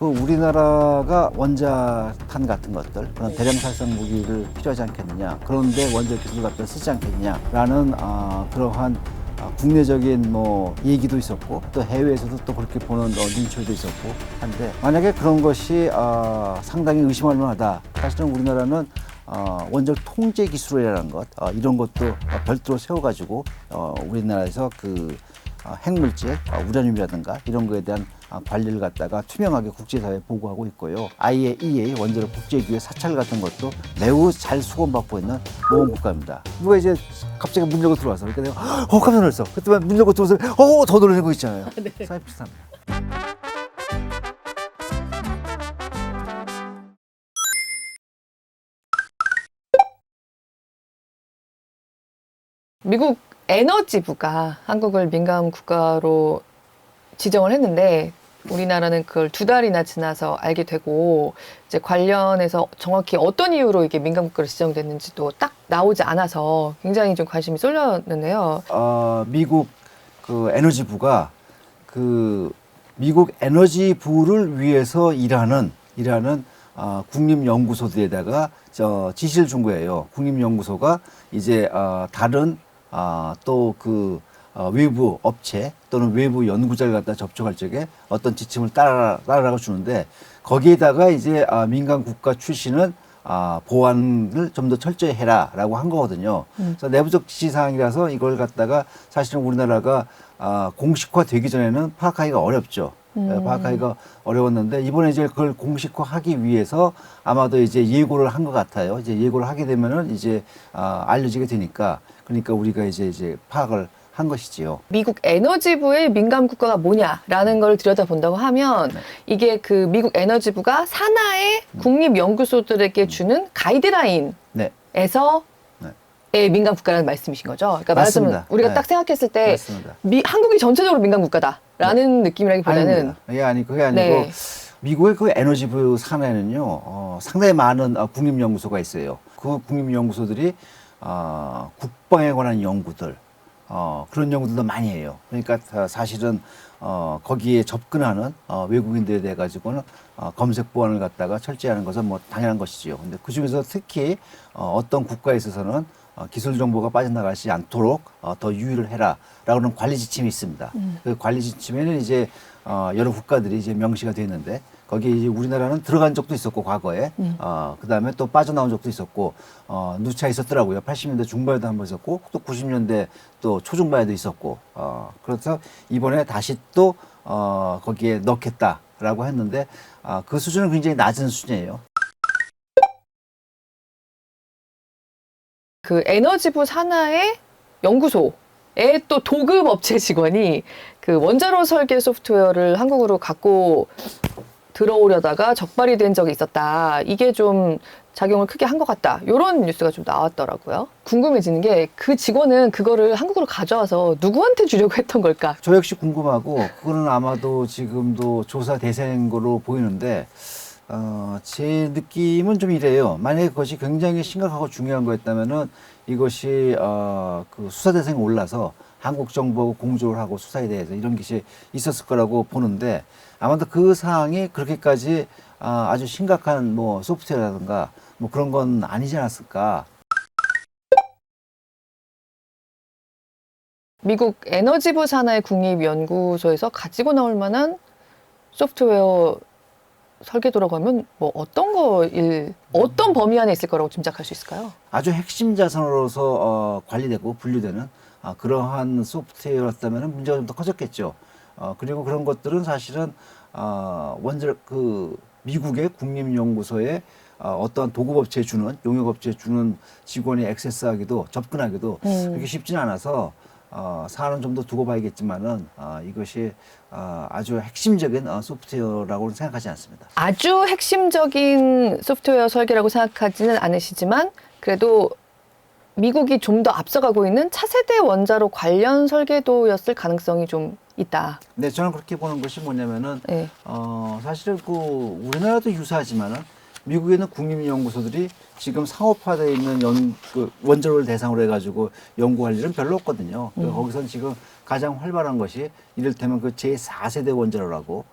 우리나라가 원자탄 같은 것들, 그런 대량 살상 무기를 필요하지 않겠느냐, 그런데 원자 기술 같은 걸 쓰지 않겠느냐라는 그러한 국내적인 얘기도 있었고, 또 해외에서도 또 그렇게 보는 눈초리도 있었고 한데, 만약에 그런 것이 상당히 의심할 만하다. 사실은 우리나라는 원적 통제 기술이라는 것, 이런 것도 별도로 세워가지고 우리나라에서 핵물질, 우라늄이라든가 이런 거에 대한 관리를 갖다가 투명하게 국제사회에 보고하고 있고요. IAEA 원자력 국제기구의 사찰 같은 것도 매우 잘 수건받고 있는 모범 국가입니다. 누가 이제 갑자기 문 열고 들어와서 그러니까 내가 깜짝 놀랐어. 그때만 문 열고 들어와서 더 놀라는 거 있잖아요. 네. 사이 비슷합니다. 미국 에너지부가 한국을 민감 국가로 지정을 했는데 우리나라는 그걸 2달이나 지나서 알게 되고 이제 관련해서 정확히 어떤 이유로 이게 민감 국가로 지정됐는지도 딱 나오지 않아서 굉장히 좀 관심이 쏠렸는데요. 미국 에너지부가 미국 에너지부를 위해서 일하는 국립연구소들에다가 지시를 준 거예요. 국립연구소가 이제 다른 외부 업체 또는 외부 연구자를 갖다 접촉할 적에 어떤 지침을 따라라고 주는데, 거기에다가 이제 민간 국가 출신은 보안을 좀 더 철저히 해라라고 한 거거든요. 그래서 내부적 지시사항이라서 이걸 갖다가 사실은 우리나라가 공식화되기 전에는 파악하기가 어렵죠. 파악하기가 어려웠는데, 이번에 이제 그걸 공식화하기 위해서 아마도 이제 예고를 한 것 같아요. 이제 예고를 하게 되면은 이제 알려지게 되니까, 그러니까 우리가 이제 파악을 한 것이지요. 미국 에너지부의 민감 국가가 뭐냐라는 걸 들여다본다고 하면 이게 그 미국 에너지부가 산하의 국립연구소들에게 주는 가이드라인에서 네. 의 민감 국가라는 말씀이신 거죠? 그러니까 맞습니다. 말씀은 우리가 네. 딱 생각했을 때 맞습니다. 한국이 전체적으로 민감 국가다라는 느낌이라기보다는 그게 아니고 네. 미국의 에너지부 산하에는요 상당히 많은 국립연구소가 있어요. 그 국립연구소들이 국방에 관한 연구들, 그런 연구들도 많이 해요. 그러니까 사실은 거기에 접근하는 외국인들에 대해 가지고는 검색 보안을 갖다가 철저히 하는 것은 당연한 것이지요. 근데 그 중에서 특히 어떤 국가에 있어서는 기술 정보가 빠져나가지 않도록 더 유의를 해라라고는 관리 지침이 있습니다. 그 관리 지침에는 이제 여러 국가들이 이제 명시가 되어 있는데, 거기에 이제 우리나라는 들어간 적도 있었고 과거에, 그다음에 또 빠져나온 적도 있었고, 누차 있었더라고요. 80년대 중반에도 한 번 있었고, 또 90년대 또 초중반에도 있었고, 그래서 이번에 다시 또 거기에 넣겠다라고 했는데, 그 수준은 굉장히 낮은 수준이에요. 그 에너지부 산하의 연구소에 또 도급 업체 직원이 그 원자로 설계 소프트웨어를 한국으로 갖고 들어오려다가 적발이 된 적이 있었다. 이게 좀 작용을 크게 한 것 같다. 이런 뉴스가 좀 나왔더라고요. 궁금해지는 게 그 직원은 그거를 한국으로 가져와서 누구한테 주려고 했던 걸까? 저 역시 궁금하고, 그거는 아마도 지금도 조사 대상인 걸로 보이는데, 제 느낌은 좀 이래요. 만약에 그것이 굉장히 심각하고 중요한 거였다면은 이것이 그 수사 대상에 올라서 한국 정부하고 공조를 하고 수사에 대해서 이런 것이 있었을 거라고 보는데, 아마도 그 사항이 그렇게까지 아주 심각한 소프트웨어라든가 그런 건 아니지 않았을까. 미국 에너지부 산하의 국립연구소에서 가지고 나올 만한 소프트웨어 설계도라고 하면 어떤 범위 안에 있을 거라고 짐작할 수 있을까요? 아주 핵심 자산으로서 관리되고 분류되는 그러한 소프트웨어였다면 문제가 좀 더 커졌겠죠. 그리고 그런 것들은 사실은 미국의 국립연구소에 어떠한 도급업체에 주는, 용역업체에 주는 직원이 액세스하기도, 접근하기도 그렇게 쉽지는 않아서 사안은 좀 더 두고 봐야겠지만은 이것이 아주 핵심적인 소프트웨어라고는 생각하지 않습니다. 아주 핵심적인 소프트웨어 설계라고 생각하지는 않으시지만 그래도 미국이 좀 더 앞서가고 있는 차세대 원자로 관련 설계도였을 가능성이 좀 있다. 네, 저는 그렇게 보는 것이 뭐냐면은 네. 사실은 우리나라도 유사하지만은 미국에는 국립연구소들이 지금 상업화되어 있는 원자로를 대상으로 해가지고 연구할 일은 별로 없거든요. 거기선 지금 가장 활발한 것이 이를테면 그 제4세대 원자로라고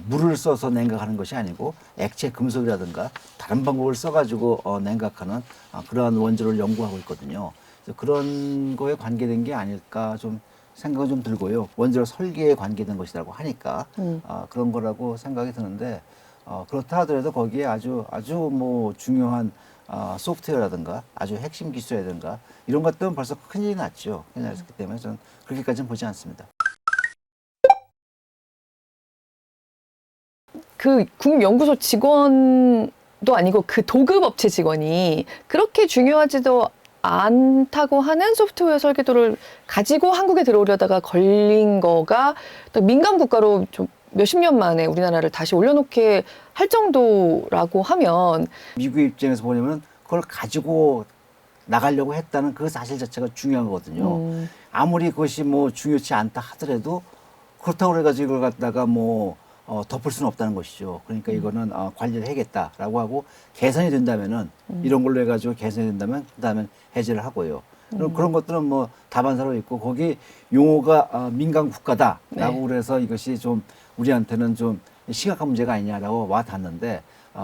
물을 써서 냉각하는 것이 아니고 액체 금속이라든가 다른 방법을 써가지고 냉각하는 그러한 원자로를 연구하고 있거든요. 그래서 그런 거에 관계된 게 아닐까 좀 생각은 좀 들고요. 원자로 설계에 관계된 것이라고 하니까 그런 거라고 생각이 드는데 그렇다 하더라도 거기에 아주 뭐 중요한 소프트웨어라든가 아주 핵심 기술이라든가 이런 것들은 벌써 큰일이 났죠. 큰일이 났기 때문에 저는 그렇게까지는 보지 않습니다. 그 국연구소 직원도 아니고 그 도급 업체 직원이 그렇게 중요하지도 않다고 하는 소프트웨어 설계도를 가지고 한국에 들어오려다가 걸린 거가 또 민감 국가로 좀 몇십 년 만에 우리나라를 다시 올려놓게 할 정도라고 하면 미국의 입장에서 보려면 그걸 가지고 나가려고 했다는 그 사실 자체가 중요한 거거든요. 아무리 그것이 뭐 중요치 않다 하더라도 그렇다고 해가지고 이걸 갖다가 뭐 덮을 수는 없다는 것이죠. 그러니까 이거는 관리를 해야겠다라고 하고 개선이 된다면은 이런 걸로 해가지고 개선이 된다면 그다음에 해제를 하고요. 그런 것들은 뭐 다반사로 있고 거기 용어가 민간 국가다라고 네. 그래서 이것이 좀 우리한테는 좀 심각한 문제가 아니냐라고 와 닿는데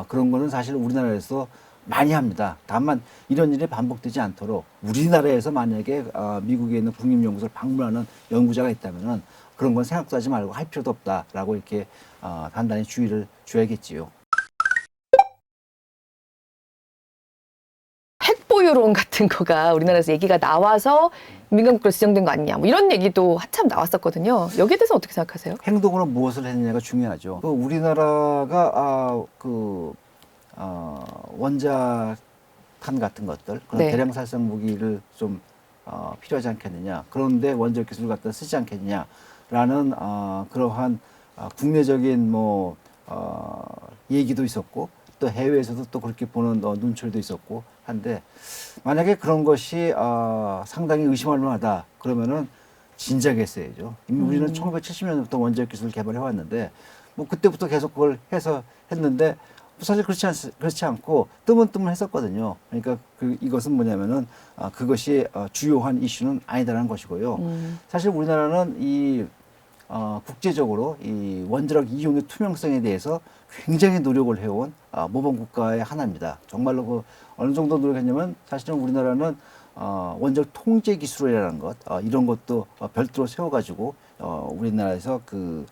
그런 거는 사실 우리나라에서 많이 합니다. 다만 이런 일이 반복되지 않도록 우리나라에서 만약에 미국에 있는 국립연구소를 방문하는 연구자가 있다면은 그런 건 생각도 하지 말고 할 필요도 없다라고 이렇게 단단히 주의를 줘야겠지요. 핵보유론 같은 거가 우리나라에서 얘기가 나와서 민간국가로 지정된 거 아니냐 뭐 이런 얘기도 한참 나왔었거든요. 여기에 대해서 어떻게 생각하세요? 행동으로 무엇을 했느냐가 중요하죠. 그 우리나라가 원자탄 같은 것들 그런 네. 대량 살상 무기를 좀 필요하지 않겠느냐. 그런데 원자력 기술을 갖다 쓰지 않겠느냐라는 그러한 국내적인 뭐 얘기도 있었고 또 해외에서도 또 그렇게 보는 눈초리도 있었고 한데 만약에 그런 것이 상당히 의심할 만하다 그러면은 진작에 했어야죠. 이미 우리는 1970년부터 원자력 기술을 개발해 왔는데 뭐 그때부터 계속 그걸 해서 했는데 사실 그렇지 않고 뜨문뜨문했었거든요. 그러니까 이것은 뭐냐면은 그것이 주요한 이슈는 아니다라는 것이고요. 사실 우리나라는 이 국제적으로 이 원자력 이용의 투명성에 대해서 굉장히 노력을 해온 모범 국가의 하나입니다. 정말로 그 어느 정도 노력했냐면 사실은 우리나라는 원자력 통제 기술이라는 것 이런 것도 별도로 세워가지고 우리나라에서 그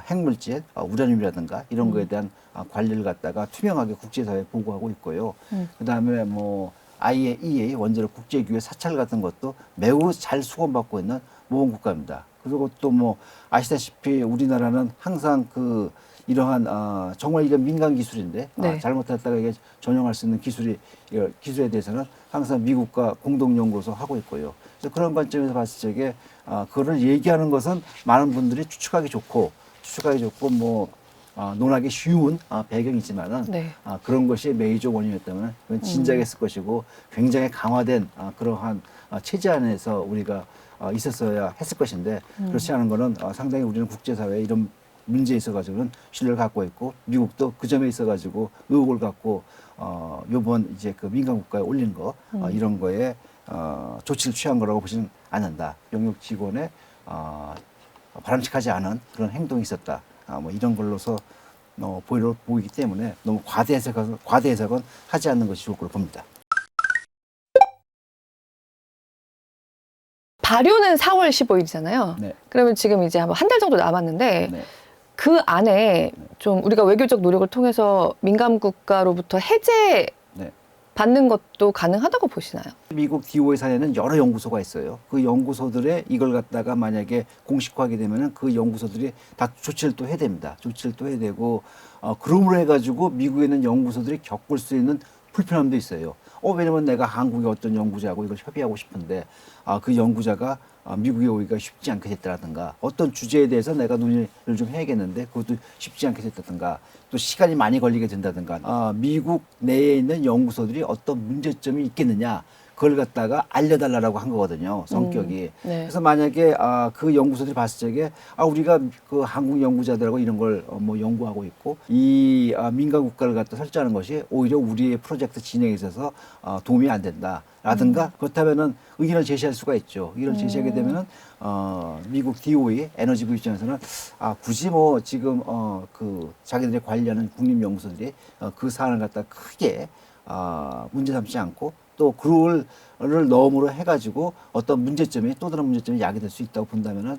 핵물질, 우라늄이라든가 이런 거에 대한 관리를 갖다가 투명하게 국제사회에 보고하고 있고요. 그다음에 뭐 IAEA 원자력 국제기구의 사찰 같은 것도 매우 잘 수건받고 있는 모범 국가입니다. 그리고 또 뭐 아시다시피 우리나라는 항상 그 이러한 정말 이게 민간 기술인데 네. 잘못했다가 이게 전용할 수 있는 기술에 대해서는 항상 미국과 공동 연구소 하고 있고요. 그래서 그런 관점에서 봤을 적에 그거를 얘기하는 것은 많은 분들이 추측하기 좋고 뭐 논하기 쉬운 배경이지만은 네. 그런 것이 메이저 원인이었다면 그건 진작에 했을 것이고 굉장히 강화된 그러한 체제 안에서 우리가 있었어야 했을 것인데 그렇지 않은 거는 상당히 우리는 국제사회에 이런 문제에 있어가지고는 신뢰를 갖고 있고 미국도 그 점에 있어가지고 의혹을 갖고 요번 이제 그 민간 국가에 올린 거 이런 거에 조치를 취한 거라고 보지는 않는다. 용역 직원의 바람직하지 않은 그런 행동이 있었다. 뭐 이런 걸로서 보이기 때문에 너무 과대 해석은 하지 않는 것이 좋을 거로 봅니다. 발효는 4월 15일이잖아요. 네. 그러면 지금 이제 한 달 정도 남았는데 네. 그 안에 좀 우리가 외교적 노력을 통해서 민감 국가로부터 해제 네. 받는 것도 가능하다고 보시나요? 미국 DOE 산에는 여러 연구소가 있어요. 그 연구소들에 이걸 갖다가 만약에 공식화하게 되면은 그 연구소들이 다 조치를 또 해야 됩니다. 조치를 또 해야 되고 그럼으로 해가지고 미국에 있는 연구소들이 겪을 수 있는 불편함도 있어요. 왜냐면 내가 한국의 어떤 연구자하고 이걸 협의하고 싶은데 그 연구자가 미국에 오기가 쉽지 않게 됐다든가 어떤 주제에 대해서 내가 논의를 좀 해야겠는데 그것도 쉽지 않게 됐다든가 또 시간이 많이 걸리게 된다든가 미국 내에 있는 연구소들이 어떤 문제점이 있겠느냐 그걸 갖다가 알려달라고 한 거거든요. 성격이. 네. 그래서 만약에 그 연구소들이 봤을 적에 우리가 그 한국 연구자들하고 이런 걸 뭐 연구하고 있고 이 민간 국가를 갖다 설치하는 것이 오히려 우리의 프로젝트 진행에 있어서 도움이 안 된다라든가 그렇다면은 의견을 제시할 수가 있죠. 의견을 제시하게 되면은 미국 DOE 에너지부 입장에서는 굳이 뭐 지금 그 자기들이 관리하는 국립연구소들이 그 사안을 갖다 크게 문제 삼지 않고 또 그걸 너머로 해가지고 어떤 문제점이 또 다른 문제점이 야기될 수 있다고 본다면은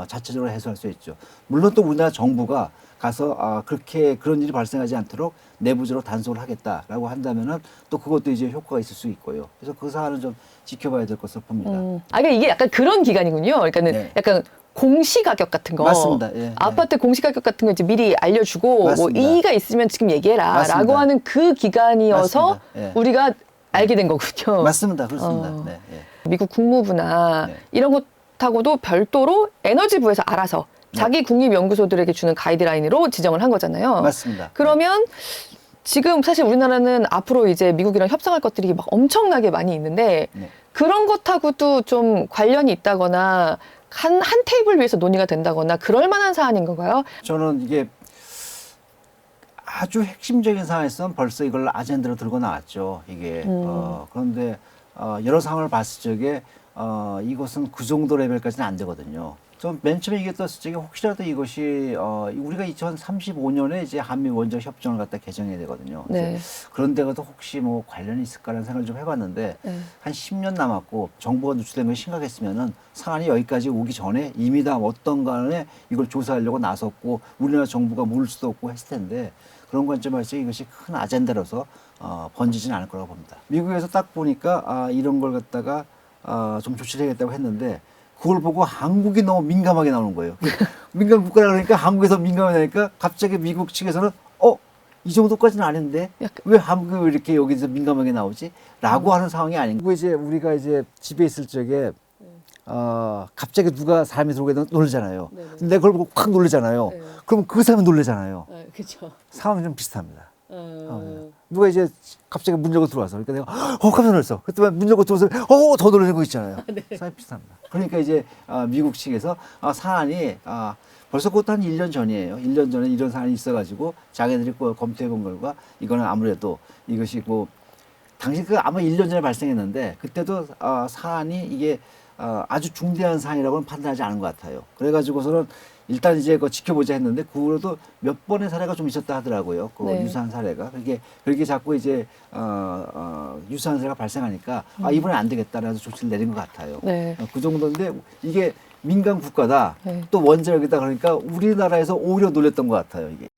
자체적으로 해소할 수 있죠. 물론 또 우리나라 정부가 가서 그렇게 그런 일이 발생하지 않도록 내부적으로 단속을 하겠다라고 한다면은 또 그것도 이제 효과가 있을 수 있고요. 그래서 그 사안은 좀 지켜봐야 될 것으로 봅니다. 그러니까 이게 약간 그런 기간이군요. 그러니까는 네. 약간 공시가격 같은 거. 맞습니다. 예, 아파트 공시가격 같은 거 이제 미리 알려주고 뭐 맞습니다. 이의가 있으면 지금 얘기해라 맞습니다. 라고 하는 그 기간이어서 맞습니다. 예. 우리가 알게 된 거군요. 맞습니다. 그렇습니다. 네, 예. 미국 국무부나 네. 이런 것하고도 별도로 에너지부에서 알아서 자기 국립연구소들에게 주는 가이드라인으로 지정을 한 거잖아요. 맞습니다. 그러면 지금 사실 우리나라는 앞으로 이제 미국이랑 협상할 것들이 막 엄청나게 많이 있는데 네. 그런 것하고도 좀 관련이 있다거나 한 테이블 위에서 논의가 된다거나 그럴 만한 사안인 건가요? 저는 이게 아주 핵심적인 상황에서는 벌써 이걸 아젠다로 들고 나왔죠. 이게 그런데 여러 상황을 봤을 적에 이것은 그 정도 레벨까지는 안 되거든요. 좀 맨 처음에 이게 떴을 적에 혹시라도 이것이 우리가 2035년에 이제 한미 원자력 협정을 갖다 개정해야 되거든요. 네. 그런데가도 혹시 뭐 관련이 있을까라는 생각을 좀 해봤는데 네. 한 10년 남았고 정부가 누출된 것이 심각했으면은 사안이 여기까지 오기 전에 이미 다 어떤 간에 이걸 조사하려고 나섰고 우리나라 정부가 물을 수도 없고 했을 텐데 그런 관점에서 이것이 큰 아젠다로서 번지지는 않을 거라고 봅니다. 미국에서 딱 보니까 이런 걸 갖다가 좀 조치를 해야겠다고 했는데 그걸 보고 한국이 너무 민감하게 나오는 거예요. 민감 국가라 그러니까 한국에서 민감하니까 갑자기 미국 측에서는 이 정도까지는 아닌데 왜 한국이 왜 이렇게 여기서 민감하게 나오지? 라고 하는 상황이 아닌가. 이제 우리가 이제 집에 있을 적에 갑자기 누가 사람이 들어오게 되면 놀라잖아요. 근데 그걸 보고 확 놀라잖아요. 네. 그럼 그 사람이 놀라잖아요. 그렇죠. 상황이 좀 비슷합니다. 누가 이제 갑자기 문 열고 들어와서 그러니까 내가 깜짝 놀랐어. 그랬더니 문 열고 들어와서 더 놀라는 거 있잖아요. 상황이 비슷합니다. 그러니까 이제 미국 측에서 사안이 벌써 그것도 한 1년 전이에요. 1년 전에 이런 사안이 있어가지고 자기들이 검토해 본 결과 이거는 아무래도 이것이 뭐 당시 아마 1년 전에 발생했는데 그때도 사안이 이게 아주 중대한 사안이라고는 판단하지 않은 것 같아요. 그래가지고서는 일단 이제 그거 지켜보자 했는데 그 후로도 몇 번의 사례가 좀 있었다 하더라고요. 그 네. 유사한 사례가 그렇게 자꾸 이제 유사한 사례가 발생하니까 이번엔 안 되겠다라는 조치를 내린 것 같아요. 네. 그 정도인데 이게 민간 국가다 네. 또 원자력이다 그러니까 우리나라에서 오히려 놀랬던 것 같아요. 이게.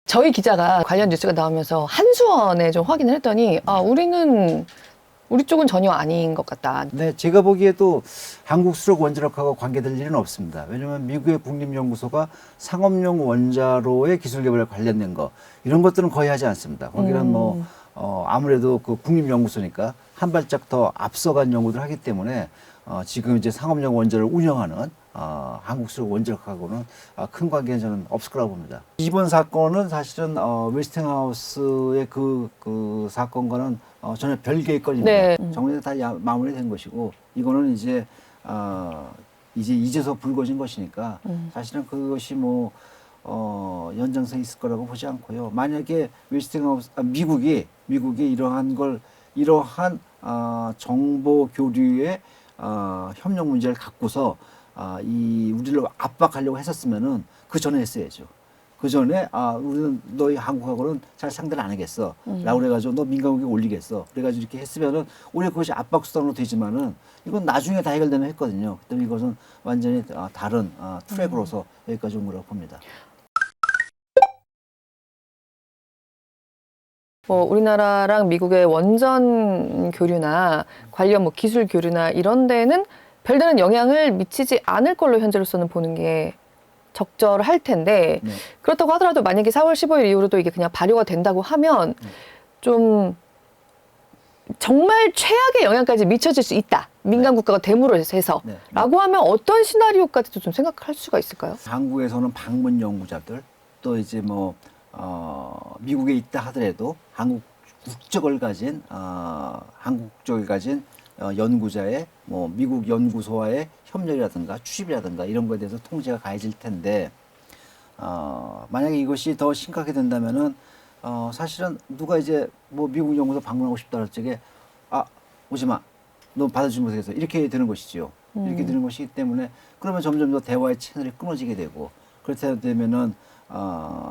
저희 기자가 관련 뉴스가 나오면서 한수원에 좀 확인을 했더니 우리 쪽은 전혀 아닌 것 같다. 네, 제가 보기에도 한국 수력 원자력하고 관계될 일은 없습니다. 왜냐하면 미국의 국립연구소가 상업용 원자로의 기술 개발에 관련된 거 이런 것들은 거의 하지 않습니다. 거기는 뭐 아무래도 그 국립연구소니까 한 발짝 더 앞서간 연구를 하기 때문에 지금 이제 상업용 원자를 운영하는 한국 수력 원자력하고는 큰 관계는 저는 없을 거라고 봅니다. 이번 사건은 사실은 웨스팅하우스의 그 사건과는 전혀 별개의 건입니다. 네. 정리가 다 마무리된 것이고 이거는 이제 이제서 불거진 것이니까 사실은 그것이 뭐 연장성이 있을 거라고 보지 않고요. 만약에 웨스팅하우스 미국이 이러한 정보 교류의 협력 문제를 갖고서 우리를 압박하려고 했었으면은 그 전에 했어야죠. 그 전에 우리는 너희 한국하고는 잘 상대를 안 하겠어. 라고 그래가지고 너 민간국에 올리겠어. 그래가지고 이렇게 했으면은 오히려 그것이 압박 수단으로 되지만은 이건 나중에 다 해결되면 했거든요. 그때 이것은 완전히 다른 트랙으로서 여기까지 온 거라고 봅니다. 우리나라랑 미국의 원전 교류나 관련 뭐 기술 교류나 이런 데는 별다른 영향을 미치지 않을 걸로 현재로서는 보는 게 적절할 텐데 네. 그렇다고 하더라도 만약에 4월 15일 이후로도 이게 그냥 발효가 된다고 하면 좀 정말 최악의 영향까지 미쳐질 수 있다. 민간 국가가 대무를 해서 네. 라고 하면 어떤 시나리오까지도 좀 생각할 수가 있을까요? 한국에서는 방문 연구자들 또 이제 뭐 미국에 있다 하더라도 한국 국적을 가진 연구자의 뭐 미국 연구소와의 협력이라든가 추집이라든가 이런 거에 대해서 통제가 가해질 텐데 만약에 이것이 더 심각하게 된다면은 사실은 누가 이제 뭐 미국 연구소 방문하고 싶다 할 적에 오지 마. 너 받아주지 못해서 이렇게 되는 것이지요. 이렇게 되는 것이기 때문에 그러면 점점 더 대화의 채널이 끊어지게 되고 그렇게 되면은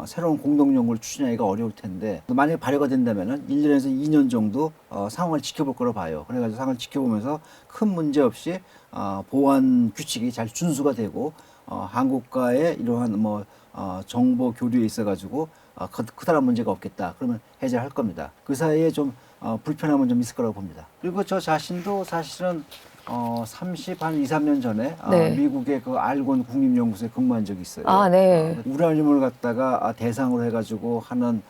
새로운 공동 연구를 추진하기가 어려울 텐데 만약에 발효가 된다면은 1년에서 2년 정도 상황을 지켜볼 거로 봐요. 그래가지고 상황을 지켜보면서 큰 문제 없이 보안 규칙이 잘 준수가 되고 한국과의 이러한 뭐 정보 교류에 있어가지고 그다란 문제가 없겠다. 그러면 해제할 겁니다. 그 사이에 좀 불편함은 좀 있을 거라고 봅니다. 그리고 저 자신도 사실은 2, 3년 전에 네. 미국의 그 알곤 국립연구소에 근무한 적이 있어요. 네. 우라늄을 갖다가 대상으로 해가지고 하는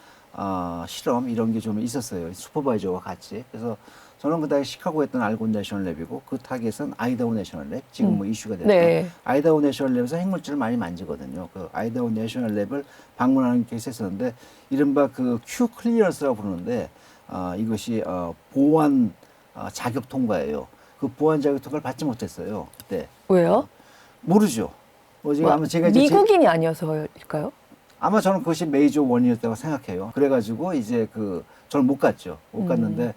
실험 이런 게 좀 있었어요. 슈퍼바이저와 같이. 그래서 저는 그다음에 시카고에 했던 알곤 내셔널랩이고 그 타겟은 아이다호 내셔널랩 지금 뭐 이슈가 됐던 네. 아이다호 내셔널랩에서 핵물질을 많이 만지거든요. 그 아이다호 내셔널랩을 방문하는 케이스 했었는데 이른바 그 큐 클리어런스라고 부르는데 이것이 보안 자격 통과예요. 그 보안 자격 통과를 받지 못했어요. 그때 왜요? 모르죠. 지금 아마 제가 이제 미국인이 아니어서일까요? 아마 저는 그것이 메이저 원이었다고 생각해요. 그래가지고 이제 저는 못 갔죠. 못 갔는데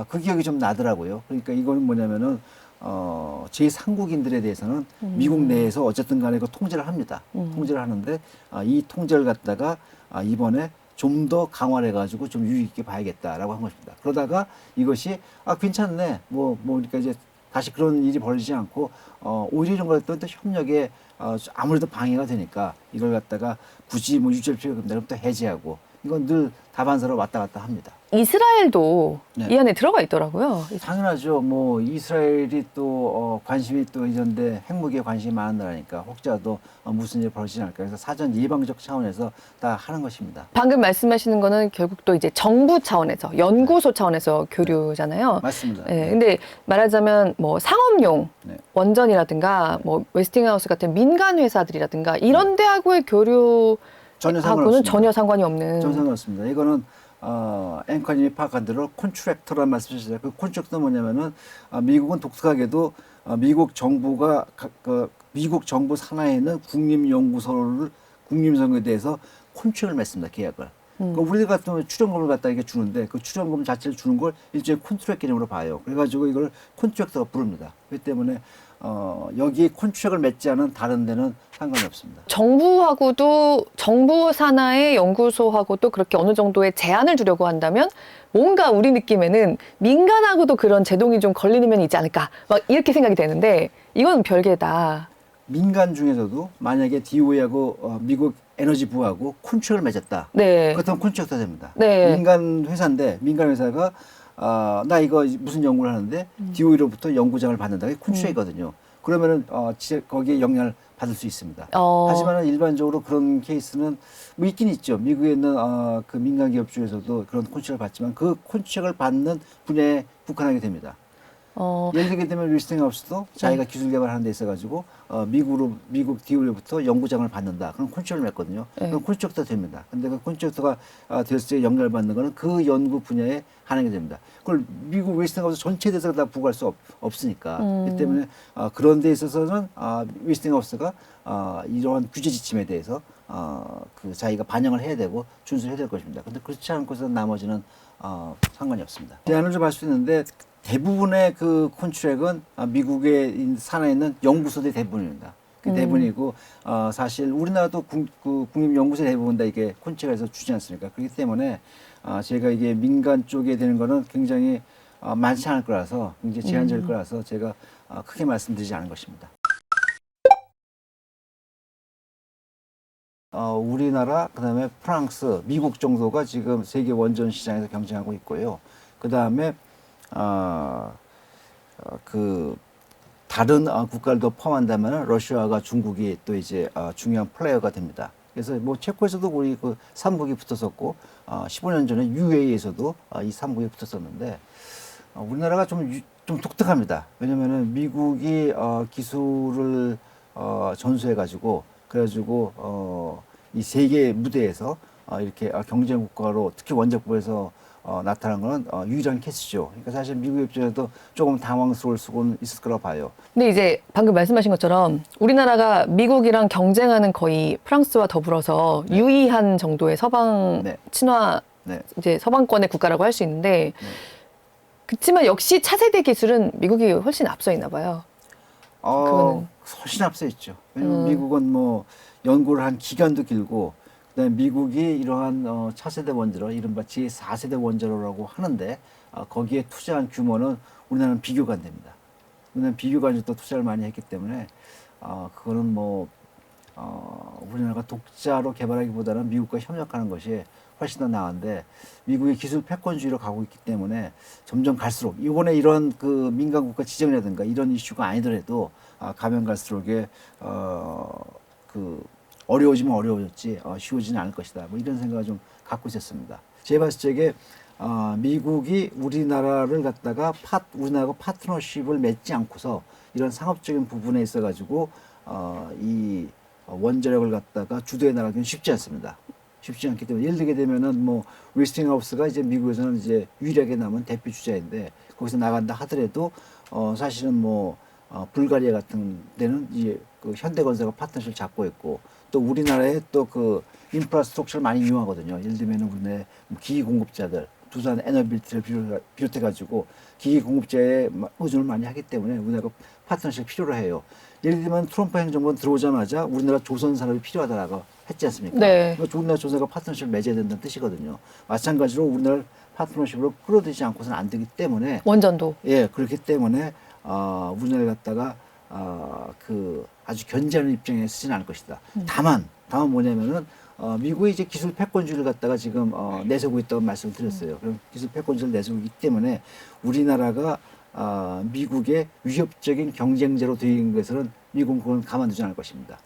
그 기억이 좀 나더라고요. 그러니까 이거는 뭐냐면은 제3국인들에 대해서는 미국 내에서 어쨌든 간에 그 통제를 합니다. 통제를 하는데 이 통제를 갖다가 이번에 좀 더 강화를 해가지고 좀 유익 있게 봐야겠다라고 한 것입니다. 그러다가 이것이 괜찮네. 그러니까 이제 다시 그런 일이 벌어지지 않고 오히려 이런 걸 또 협력에 아무래도 방해가 되니까 이걸 갖다가 굳이 뭐 유지할 필요가 없다. 그럼 또 해제하고 이건 늘 다반사로 왔다 갔다 합니다. 이스라엘도 네. 이 안에 들어가 있더라고요. 당연하죠. 뭐 이스라엘이 또 관심이 또 이런데 핵무기에 관심이 많은 나라니까 혹자도 무슨 일이 벌어지지 않을까. 그래서 사전 예방적 차원에서 다 하는 것입니다. 방금 말씀하시는 거는 결국 또 이제 정부 차원에서 연구소 차원에서 교류잖아요. 맞습니다. 네. 근데 말하자면 뭐 상업용 네. 원전이라든가 뭐 웨스팅하우스 같은 민간 회사들이라든가 이런 데하고의 교류 전혀 하고는 상관없습니다. 전혀 상관이 없는. 전혀 상관없습니다. 이거는 앵커님이 파악한 대로 콘트랙터라는 말씀하셨잖아요. 그 콘트랙터는 뭐냐면은 미국은 독특하게도 미국 정부가 미국 정부 산하에 있는 국립연구소에 대해서 콘트랙을 맺습니다. 계약을. 그러니까 우리 같은 경우는 출연금을 갖다 이게 주는데 그 출연금 자체를 주는 걸 일종의 콘트랙 개념으로 봐요. 그래가지고 이걸 콘트랙터가 부릅니다. 그렇기 때문에 여기에 콘트랙을 맺지 않은 다른 데는 상관이 없습니다. 정부하고도 정부 산하의 연구소하고도 그렇게 어느 정도의 제한을 두려고 한다면 뭔가 우리 느낌에는 민간하고도 그런 제동이 좀 걸리는 면이 있지 않을까 막 이렇게 생각이 되는데 이건 별개다. 민간 중에서도 만약에 DOE하고 미국 에너지부하고 콘트랙을 맺었다. 네. 그렇다면 콘트랙터 됩니다. 네. 민간 회사인데 민간 회사가 나 이거 무슨 연구를 하는데 DOE로부터 연구장을 받는다. 그게 콘트랙이거든요. 그러면은 거기에 영향을 받을 수 있습니다. 하지만 일반적으로 그런 케이스는 뭐 있긴 있죠. 미국에 있는 그 민간 기업 중에서도 그런 콘트랙을 받지만 그 콘트랙을 받는 분야에 국한하게 됩니다. 예를 들게 되면 웨스팅하우스도 자기가 기술 개발하는 데 있어가지고 미국 DOE로부터 연구장을 받는다. 그럼 콘트랙을 맺거든요. 네. 그럼 콘트랙터 됩니다. 근데 그 콘트랙터가 됐을 때 연결 받는 거는 그 연구 분야에 한하게 됩니다. 그걸 미국 웨스팅하우스 전체에 대해서 다 부과할 수 없으니까. 그렇기 때문에 그런 데 있어서는 웨스팅하우스가 이러한 규제 지침에 대해서 그 자기가 반영을 해야 되고 준수를 해야 될 것입니다. 근데 그렇지 않고서 나머지는 상관이 없습니다. 제안을 좀 할 수 있는데 대부분의 그 콘트랙은 미국의 산하에 있는 연구소들이 대부분입니다. 그 대부분이고 사실 우리나라도 국립연구소 대부분 다 이게 콘트랙에서 주지 않습니까? 그렇기 때문에 제가 이게 민간 쪽에 되는 거는 굉장히 많지 않을 거라서 굉장히 제한적일 거라서 제가 크게 말씀드리지 않은 것입니다. 우리나라, 그다음에 프랑스, 미국 정도가 지금 세계 원전 시장에서 경쟁하고 있고요. 그다음에 그 다른 국가들도 포함한다면 러시아가 중국이 또 이제 중요한 플레이어가 됩니다. 그래서 뭐 체코에서도 우리 그 삼국이 붙었었고 15년 전에 UAE에서도 이 삼국이 붙었었는데 우리나라가 좀 독특합니다. 왜냐면은 미국이 기술을 전수해가지고 그래가지고 이 세계 무대에서 이렇게 경쟁 국가로 특히 원자력부에서 나타난 거는 유일한 케이스죠. 그러니까 사실 미국 입장에도 조금 당황스러울 수는 있을 거라 봐요. 근데 이제 방금 말씀하신 것처럼 우리나라가 미국이랑 경쟁하는 거의 프랑스와 더불어서 유의한 정도의 서방 네. 친화 네. 이제 서방권의 국가라고 할 수 있는데 그렇지만 역시 차세대 기술은 미국이 훨씬 앞서 있나 봐요. 그거는- 훨씬 앞서 있죠. 왜냐면 미국은 뭐 연구를 한 기간도 길고, 그다음에 미국이 이러한 차세대 원자로, 이른바 제4세대 원자로라고 하는데 거기에 투자한 규모는 우리나라는 비교가 안 됩니다. 우리나라는 비교가 안 돼도 투자를 많이 했기 때문에 그거는 뭐 우리나라가 독자로 개발하기보다는 미국과 협력하는 것이 훨씬 더 나은데 미국의 기술 패권주의로 가고 있기 때문에 점점 갈수록 이번에 이런 그 민간 국가 지정이라든가 이런 이슈가 아니더라도 가면 갈수록에 그 어려워지면 어려워졌지 쉬워지는 않을 것이다. 뭐 이런 생각을 좀 갖고 있었습니다. 제 봤을 적에 미국이 우리나라를 갖다가 우리나라하고 파트너십을 맺지 않고서 이런 상업적인 부분에 있어 가지고 이 원자력을 갖다가 주도해 나가기는 쉽지 않습니다. 쉽지 않기 때문에 예를 들게 되면은 뭐 웨스팅하우스가 이제 미국에서는 이제 유일하게 남은 대표 주자인데 거기서 나간다 하더라도 사실은 뭐 불가리아 같은 데는 이제 그 현대건설과 파트너십을 잡고 있고 또 우리나라에 또 그 인프라스트럭처를 많이 이용하거든요. 예를 들면은 우리나라 기기 공급자들 두산 에너빌트를 비롯해 가지고 기기 공급자에 의존을 많이 하기 때문에 우리나라가 파트너십을 필요로 해요. 예를 들면 트럼프 행정부는 들어오자마자 우리나라 조선 산업이 필요하다라고 했지 않습니까? 네. 그러니까 우리나라 조선과 파트너십을 맺어야 된다는 뜻이거든요. 마찬가지로 우리나라 파트너십으로 끌어들이지 않고서는 안 되기 때문에 원전도. 예, 그렇기 때문에 우리나라를 갖다가 그 아주 견제하는 입장에 쓰지는 않을 것이다. 다만 뭐냐면은 미국의 이제 기술 패권주의를 갖다가 지금 내세우고 있다고 말씀을 드렸어요. 그럼 기술 패권주의를 내세우고 있기 때문에 우리나라가 미국의 위협적인 경쟁자로 되는 것은 미국은 그건 가만두지 않을 것입니다.